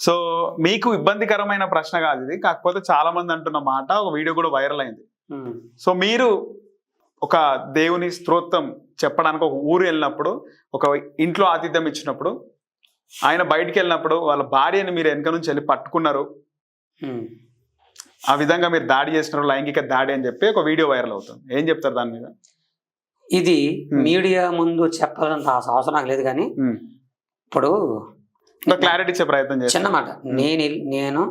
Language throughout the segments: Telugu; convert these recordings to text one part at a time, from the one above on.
సో మీకు ఇబ్బందికరమైన ప్రశ్న కాదు ఇది, కాకపోతే చాలా మంది అంటున్న మాట, ఒక వీడియో కూడా వైరల్ అయింది. సో మీరు ఒక దేవుని స్తోత్రం చెప్పడానికి ఒక ఊరు వెళ్ళినప్పుడు, ఒక ఇంట్లో ఆతిథ్యం ఇచ్చినప్పుడు, ఆయన బయటికి వెళ్ళినప్పుడు వాళ్ళ భార్యని మీరు వెనక నుంచి వెళ్ళి పట్టుకున్నారు, ఆ విధంగా మీరు దాడి చేసినారు, లైంగిక దాడి అని చెప్పి ఒక వీడియో వైరల్ అవుతుంది. ఏం చెప్తారు దాని మీద? ఇది మీడియా ముందు చెప్పాలంత అవసరం నాకు లేదు, కానీ ఇప్పుడు క్లారిటీ ఇచ్చే ప్రయత్నం చేస్తాను. చిన్నమాట, నేను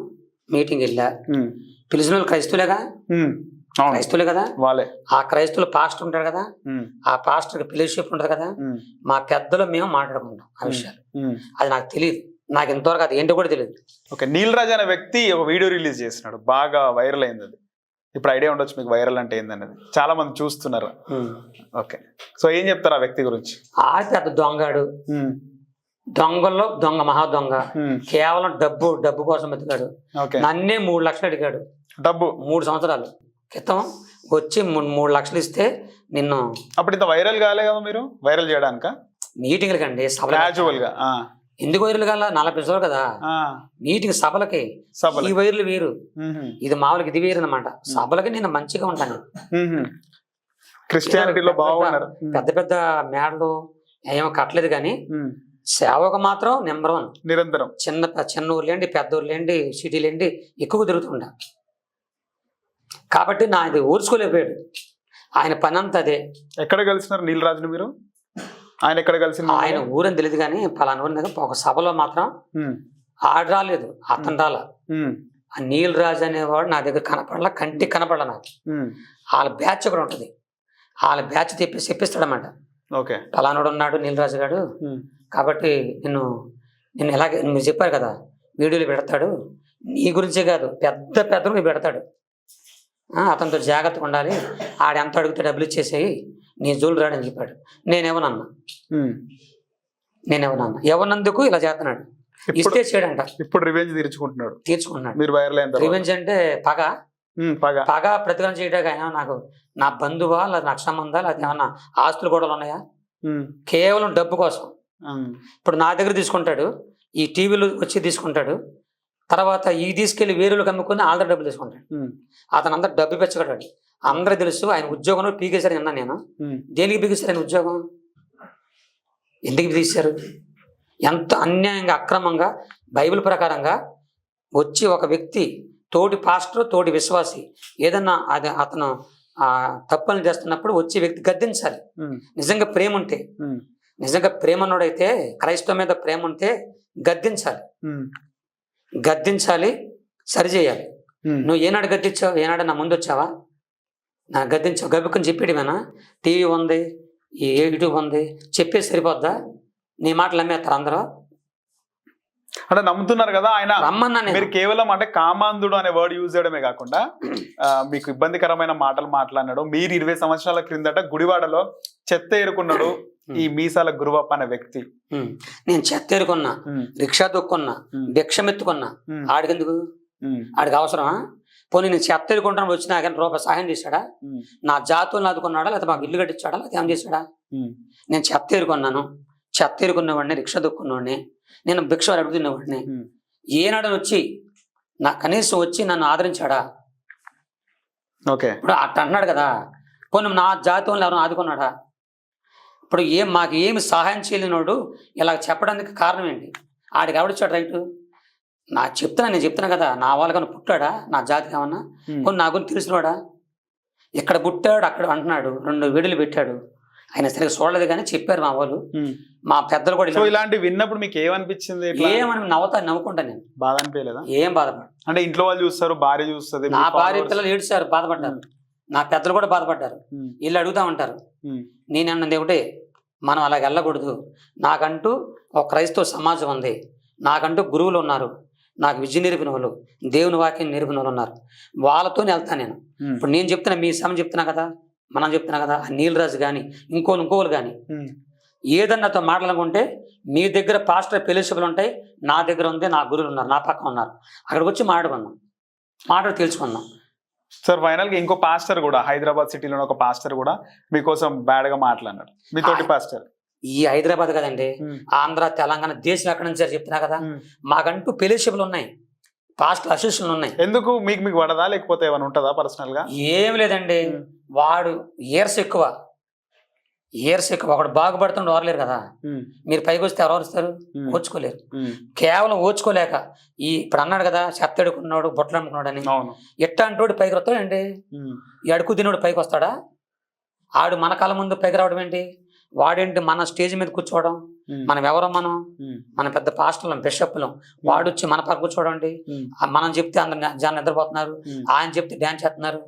మీటింగ్ వెళ్ళా, పిలిచిన వాళ్ళు క్రైస్తవులేగా, క్రైస్తవులే కదా, వాళ్ళే ఆ క్రైస్తవులు పాస్టర్ ఉంటారు కదా, ఆ పాస్టర్ ఫెలోషిప్ ఉంటుంది కదా, మా పెద్దలు మేము మాట్లాడుకుంటాం ఆ విషయాలు. అది నాకు తెలియదు, నాకు ఇంతవరకు అది ఏంటో కూడా తెలియదు. ఓకే, నీల్ రాజ్ అనే వ్యక్తి ఒక వీడియో రిలీజ్ చేస్తున్నాడు, బాగా వైరల్ అయింది. అది ఇప్పుడు ఐడియా ఉండొచ్చు మీకు, వైరల్ అంటే ఏందనేది చాలా మంది చూస్తున్నారు. ఓకే, సో ఏం చెప్తారు ఆ వ్యక్తి గురించి? ఆ పెద్ద దొంగడు, దొంగల్లో దొంగ, మహా దొంగ, కేవలం డబ్బు కోసం బతికాడు. నన్నే 3 లక్షలు అడిగాడు, డబ్బు 3 సంవత్సరాలు క్రితం వచ్చి 3 లక్షలు ఇస్తే నిన్ను. అప్పుడు ఇంత వైరల్ కాలే కదా మీరు, వైరల్ చేయడానిక? మీటింగ్లకి అండి, క్యాజువల్ గా. ఎందుకు వైర్లు కాల? 40 నిమిషాలు కదా మీటింగ్, సభలకి. ఈ వైర్లు వేరు, ఇది మామూలుగా ఇది వేరు అనమాట. సభలకి నేను మంచిగా ఉంటాను. క్రిస్టియానిటీలో బాగున్నారు, పెద్ద పెద్ద మేడలు ఏమో కట్టలేదు, కానీ సేవకు మాత్రం నెంబర్ 1 నిరంతరం. చిన్న ఊర్లేండి, పెద్ద ఊర్లేండి, సిటీలేండి ఎక్కువ తిరుగుతుంటా. కాబట్టి నా ఇది ఊర్చుకోలేకపోయాడు, ఆయన పని అంతా అదే. ఎక్కడ కలిసినారు నీల్ రాజుని మీరు? ఆయన ఎక్కడ కలిసి? ఆయన ఊరని తెలియదు, కానీ పలానా ఊరి దగ్గర ఒక సభలో మాత్రం ఆడు రాలేదు, అతను రాలా. ఆ నీల్ రాజు అనేవాడు నా దగ్గర కనపడలా, కంటికి కనపడలా నాకు. వాళ్ళ బ్యాచ్ కూడా ఉంటుంది, వాళ్ళ బ్యాచ్ చెప్పిస్తాడన్నమాట. ఓకే, పలానాడు ఉన్నాడు నీల్ రాజు గారు, కాబట్టి నిన్ను ఎలాగే మీరు చెప్పారు కదా వీడియోలు పెడతాడు, నీ గురించే కాదు పెద్ద పెద్దలు పెడతాడు, అతనితో జాగ్రత్తగా ఉండాలి, ఆడు ఎంత అడిగితే డబ్బులు ఇచ్చేసేయి, నీ జోలు రాడని చెప్పాడు. నేనేమన్నా ఎవరినందుకు ఇలా చేస్తున్నాడు, ఇస్తే చేయడంట. ఇప్పుడు రివెంజ్ తీర్చుకుంటున్నాడు. మీరు వైరల్ అయిన రివెంజ్ అంటే పగ ప్రతిఫలం చేయడానికి ఆయన నాకు నా బంధువా, లేదా నాకు సంబంధాలు, అది ఏమన్నా ఆస్తులు కూడా ఉన్నాయా? కేవలం డబ్బు కోసం. ఇప్పుడు నా దగ్గర తీసుకుంటాడు, ఈ టీవీలో వచ్చి తీసుకుంటాడు, తర్వాత ఈ తీసుకెళ్లి వేరులకు అమ్ముకుని ఆల్రెడీ డబ్బులు తీసుకుంటాడు. అతను అందరు డబ్బు పెంచుకుంటాడు, అందరూ తెలుసు. ఆయన ఉద్యోగంలో పీకేశారు అన్నా నేను. దేనికి పీకేశారు ఆయన ఉద్యోగం? ఎందుకు తీశారు? ఎంత అన్యాయంగా, అక్రమంగా, బైబిల్ ప్రకారంగా వచ్చి ఒక వ్యక్తి, తోటి పాస్టర్, తోటి విశ్వాసి ఏదన్నా అది అతను తప్పులు చేస్తున్నప్పుడు వచ్చి వ్యక్తి గద్దించాలి. నిజంగా ప్రేమ ఉంటే, నిజంగా ప్రేమనుడైతే, క్రైస్తవ మీద ప్రేమ ఉంటే గద్దించాలి, సరిచేయాలి. నువ్వు ఏనాడు గద్దించావు? ఏనాడు నా ముందు వచ్చావా? నా గద్దించావు, గబ్బుకుని చెప్పేయడమేనా? టీవీ ఉంది, ఈ యూట్యూబ్ ఉంది, చెప్పేసి సరిపోద్దా? నీ మాటలు నమ్మేస్తారు అందరూ, అంటే నమ్ముతున్నారు కదా. ఆయన రమ్మన్నా మీరు కేవలం అంటే కామాంధుడు అనే వర్డ్ యూజ్ చేయడమే కాకుండా మీకు ఇబ్బందికరమైన మాటలు మాట్లాడినాడు. మీరు 20 సంవత్సరాల క్రిందట గుడివాడలో చెత్త ఏరుకున్నాడు ఈ మీసాల గురువప్ప అనే వ్యక్తి. నేను చెత్త ఏరుకున్నా, రిక్షా దొక్కున్నా, భిక్షమెత్తుకున్నా, ఆడికెందుకు? ఆడికి అవసరమా? పోనీ నేను చెత్త ఏరుకుంటాను వచ్చి నాకైనా రూపాయి సహాయం చేశాడా? నా జాతులను ఆదుకున్నాడా, లేదా మాకు ఇల్లు కట్టించాడా, లేదా ఏం చేశాడా? నేను చెత్త ఏరుకున్నాను, చెత్త ఏరుకున్నవాడిని, రిక్షా దొక్కున్నవాడిని, నేను భిక్ష అడుగుతున్నవాడిని. ఏనాడు వచ్చి నా కనీసం వచ్చి నన్ను ఆదరించాడా? ఓకే, ఇప్పుడు అట్ట అన్నాడు కదా. పోనీ నా జాతులను ఎవరైనా ఆదుకున్నాడా? ఇప్పుడు మాకు ఏమి సహాయం చేయలేనోడు ఇలా చెప్పడానికి కారణం ఏంటి? ఆడికి ఎవడిచ్చాడు రైటు? నేను చెప్తున్నా కదా, నా వాళ్ళకన్నా పుట్టాడా? నా జాతికి ఏమన్నా కొన్ని నా గురించి తెలిసినవాడా? ఇక్కడ పుట్టాడు, అక్కడ అంటున్నాడు, 2 వీడియోలు పెట్టాడు, ఆయన సరిగ్గా చూడలేదు, కానీ చెప్పారు మా వాళ్ళు, మా పెద్దలు కూడా. ఇలాంటివి విన్నప్పుడు మీకు ఏమనిపించింది? ఏమని నవ్వుకుంటాను నేను. బాధ అనిపించలేదా? ఏం బాధపడ్డా అంటే ఇంట్లో వాళ్ళు చూస్తారు, భార్య చూస్తుంది, నా భార్య పిల్లలు ఏడ్చారు, బాధపడ్డారు, నా పెద్దలు కూడా బాధపడ్డారు. వీళ్ళు అడుగుతా ఉంటారు. నేనన్నది ఒకటే, మనం అలాగ వెళ్ళకూడదు. నాకంటూ ఒక క్రైస్తవ సమాజం ఉంది, నాకంటూ గురువులు ఉన్నారు, నాకు విద్య నేర్పిన వాళ్ళు, దేవుని వాక్యం నేర్పిన వాళ్ళు ఉన్నారు, వాళ్ళతోనే వెళ్తాను నేను. ఇప్పుడు నేను చెప్తున్నా, మీ సమయం చెప్తున్నా కదా, మనం చెప్తున్నా కదా, నీల్ రాజు కానీ ఇంకోళ్ళు కానీ ఏదన్నాతో మాట్లాడుకుంటే, మీ దగ్గర పాస్టర్ ఫెలోషిప్లు ఉంటాయి, నా దగ్గర ఉంది, నా గురువులు ఉన్నారు, నా పక్కన ఉన్నారు, అక్కడికి వచ్చి మాట్లాడి తెలుసుకుందాం. సార్ ఫైనల్ గా ఇంకో పాస్టర్ కూడా హైదరాబాద్ సిటీలో ఒక పాస్టర్ కూడా మీకోసం బ్యాడ్ గా మాట్లాడినారు, మీతోటి పాస్టర్. ఈ హైదరాబాద్ కదండి, ఆంధ్ర తెలంగాణ దేశం ఎక్కడి నుంచి చెప్తున్నా కదా, మాకంటూ ఫెలోషిప్లు ఉన్నాయి, పాస్టల్ అసోసియేషన్లు ఉన్నాయి. ఎందుకు మీకు పడదా లేకపోతే ఏమైనా ఉంటుందా పర్సనల్ గా? ఏం లేదండి, వాడు ఇయర్స్ ఎక్కువ ఒకడు బాగుపడుతుండే ఓరలేరు కదా. మీరు పైకి వస్తే ఎవరు వస్తారు? ఓర్చుకోలేరు. కేవలం ఓర్చుకోలేక ఇప్పుడు అన్నాడు కదా, చెత్త ఎడుకున్నాడు బొట్టలు అమ్ముకున్నాడు అని, ఎట్టాంటోడు పైకి వస్తాడండి? ఈ అడుగు తినోడు పైకి వస్తాడా? ఆడు మన కళ్ళ ముందు పైకి రావడం ఏంటి? వాడేంటి మన స్టేజ్ మీద కూర్చోవడం? మనం ఎవరో, మన పెద్ద పాస్టర్లం, బిషప్లం. వాడు వచ్చి మన పక్క కూర్చోవడం అండి. మనం చెప్తే అందరు జనం నిద్రపోతున్నారు, ఆయన చెప్తే డ్యాన్స్ చేస్తున్నారు.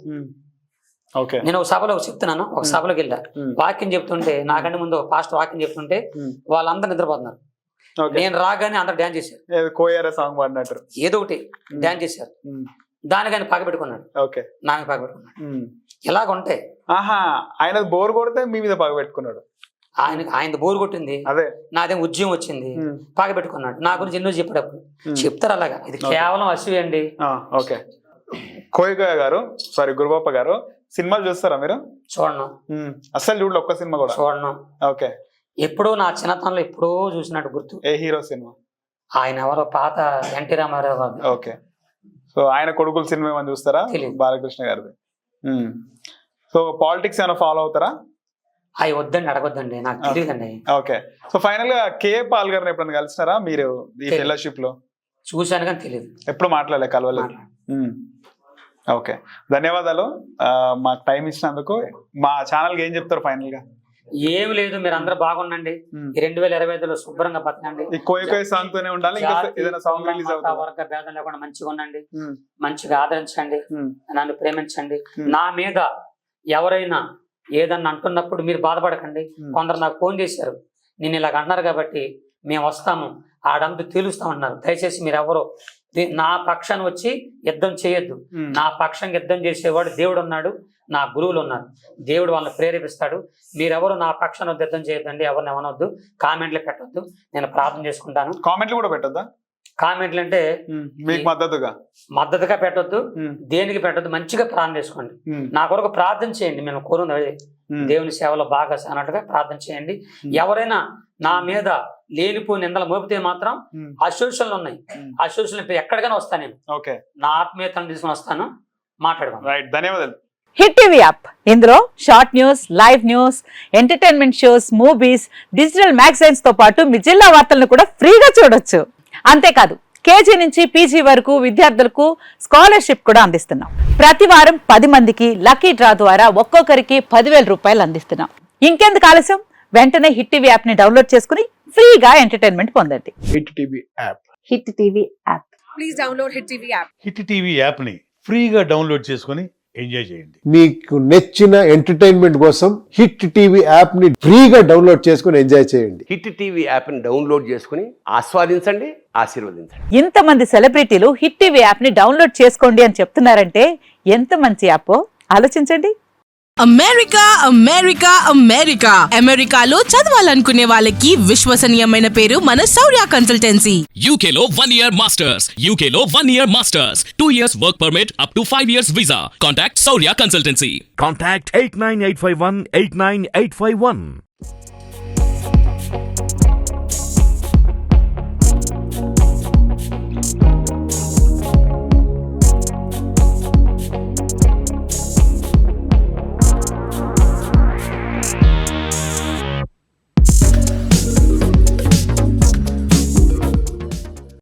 నేను ఒక సభలో చెప్తున్నాను, ఒక సభలోకి వెళ్ళా, వాక్యం చెప్తుంటే నాకంటే ముందు ఒక పాస్టర్ వాక్యం చెప్తుంటే వాళ్ళందరూ నిద్రపోతున్నారు. నేను రాగానే అందరు డ్యాన్స్ చేశారు, ఏదో ఒకటి డ్యాన్స్ చేశారు. దానికి ఆయన పగబెట్టుకున్నాడు, నామే పగబెట్టుకున్నాడు. ఇలాగ ఉంటాయి. ఆయన బోర్ కొడితే మీ మీద పగబెట్టుకున్నాడు. ఆయన బోర్ కొట్టింది, నాదేం ఉద్యమం వచ్చింది, పగబెట్టుకున్నాడు. నా గురించి ఎన్నో చెప్పేటప్పుడు చెప్తారు అలాగా. ఇది కేవలం అసూయ అండి. ఓకే, కోయికోయ గారు, సారీ గురుబాప గారు, సినిమాలు చూస్తారా మీరు? చూడను, అసలు చూడలే ఒక్క సినిమా కూడా? చూడను. ఓకే, ఎప్పుడో నా చిన్నతనంలో ఎప్పుడో చూసినట్టు గుర్తు. ఏ హీరో సినిమా? ఆయన ఎవరో పాత ఎన్టీ రామారావు గారు. ఓకే, సో ఆయన కొడుకుల సినిమా ఏమైనా చూస్తారా? బాలకృష్ణ గారిది. సో పాలిటిక్స్ ఏమైనా ఫాలో అవుతారా? అవి వద్దండి, అడగొద్దండి, నాకు తెలియదండి. ఓకే, సో ఫైనల్ గా కేఏ పాల్ గారిని ఎప్పుడైనా కలిసినారా మీరు ఈ ఫెలోషిప్ లో? చూశాను కానీ తెలియదు, ఎప్పుడు మాట్లాడలే, కలవలేదు. ఓకే, ధన్యవాదాలు మాకు టైం ఇచ్చినందుకు. మా ఛానల్ కి ఏం చెప్తారు ఫైనల్ గా? ఏం లేదు, మీరు అందరూ బాగుండండి. 2025లో శుభ్రంగా బతకండి. సాంగ్ తోనే ఉండాలి, ఏదైనా సాంగ్ రిలీజ్ అవుతుంది, వర్గ భేదం లేకుండా మంచిగా ఉండండి, మంచిగా ఆదరించండి, నన్ను ప్రేమించండి. నా మీద ఎవరైనా ఏదన్నా అంటున్నప్పుడు మీరు బాధపడకండి. కొందరు నాకు ఫోన్ చేశారు, నేను ఇలాగ అన్నారు కాబట్టి మేము వస్తాము, ఆడంతా తెలుస్తామన్నారు. దయచేసి మీరు ఎవరో నా పక్షాన్ని వచ్చి యుద్ధం చేయొద్దు. నా పక్షం యుద్ధం చేసేవాడు దేవుడు ఉన్నాడు, నా గురువులు ఉన్నారు, దేవుడు వాళ్ళని ప్రేరేపిస్తాడు. మీరెవరు నా పక్షాన్ని యుద్ధం చేయొద్దండి, ఎవరిని ఏమనొద్దు, కామెంట్లు పెట్టొద్దు, నేను ప్రార్థన చేసుకుంటాను. కామెంట్లు కూడా పెట్టొద్దా? కామెంట్లు అంటే మీకు మద్దతుగా పెట్టొద్దు, దేనికి పెట్టొద్దు, మంచిగా ప్రార్థన చేసుకోండి. నా కొరకు ప్రార్థన చేయండి, మేము కోరుంది దేవుని సేవలో బాగా అన్నట్టుగా ప్రార్థన చేయండి. ఎవరైనా నా మీద లేనిపో నిందలు మోపితే మాత్రం అసోసియేషన్లు ఉన్నాయి, అసోసియేషన్ ఎక్కడికైనా వస్తాను నేను. నా ఆత్మీయతను తీసుకుని వస్తాను, మాట్లాడదాం. ధన్యవాదాలు. హిట్ టీవీ యాప్, ఇందులో short news, live news, entertainment shows, movies, digital magazines తో పాటు మీ జిల్లా వార్తలను కూడా ఫ్రీగా చూడొచ్చు. అంతేకాదు, కేజీ నుంచి పీజీ వరకు విద్యార్థులకు స్కాలర్షిప్ కూడా అందిస్తున్నాం. ప్రతి వారం 10 మందికి లక్కీ డ్రా ద్వారా ఒక్కొక్కరికి 10,000 రూపాయలు అందిస్తున్నాం. ఇంకెందుకు ఆలస్యం, వెంటనే హిట్ టీవీ యాప్ ని డౌన్లోడ్ చేసుకుని ఫ్రీగా ఎంటర్టైన్మెంట్ పొందండి. Hit TV app, hit TV app, please download hit TV app. Hit TV app ని ఫ్రీగా డౌన్లోడ్ చేసుకుని ఎంజాయ్ చేయండి. మీకు నచ్చిన ఎంటర్టైన్మెంట్ కోసం హిట్ టీవీ యాప్ ని ఫ్రీగా డౌన్లోడ్ చేసుకుని ఎంజాయ్ చేయండి. హిట్ టీవీ యాప్ ని డౌన్లోడ్ చేసుకుని ఆస్వాదించండి, ఆశీర్వదించండి. ఇంతమంది సెలబ్రిటీలు హిట్ టీవీ యాప్ ని డౌన్లోడ్ చేసుకోండి అని చెప్తున్నారంటే ఎంత మంచి యాప్ ఆలోచించండి. అమెరికా అమెరికా అమెరికా అమెరికాలో చదవాలనుకునే వాళ్ళకి విశ్వసనీయమైన పేరు మన శౌర్య కన్సల్టెన్సీ. UK లో 1 year masters, UK లో 1 year masters, 2 years work permit up to 5 years visa. Contact Saurya Consultancy. Contact 89851 89851.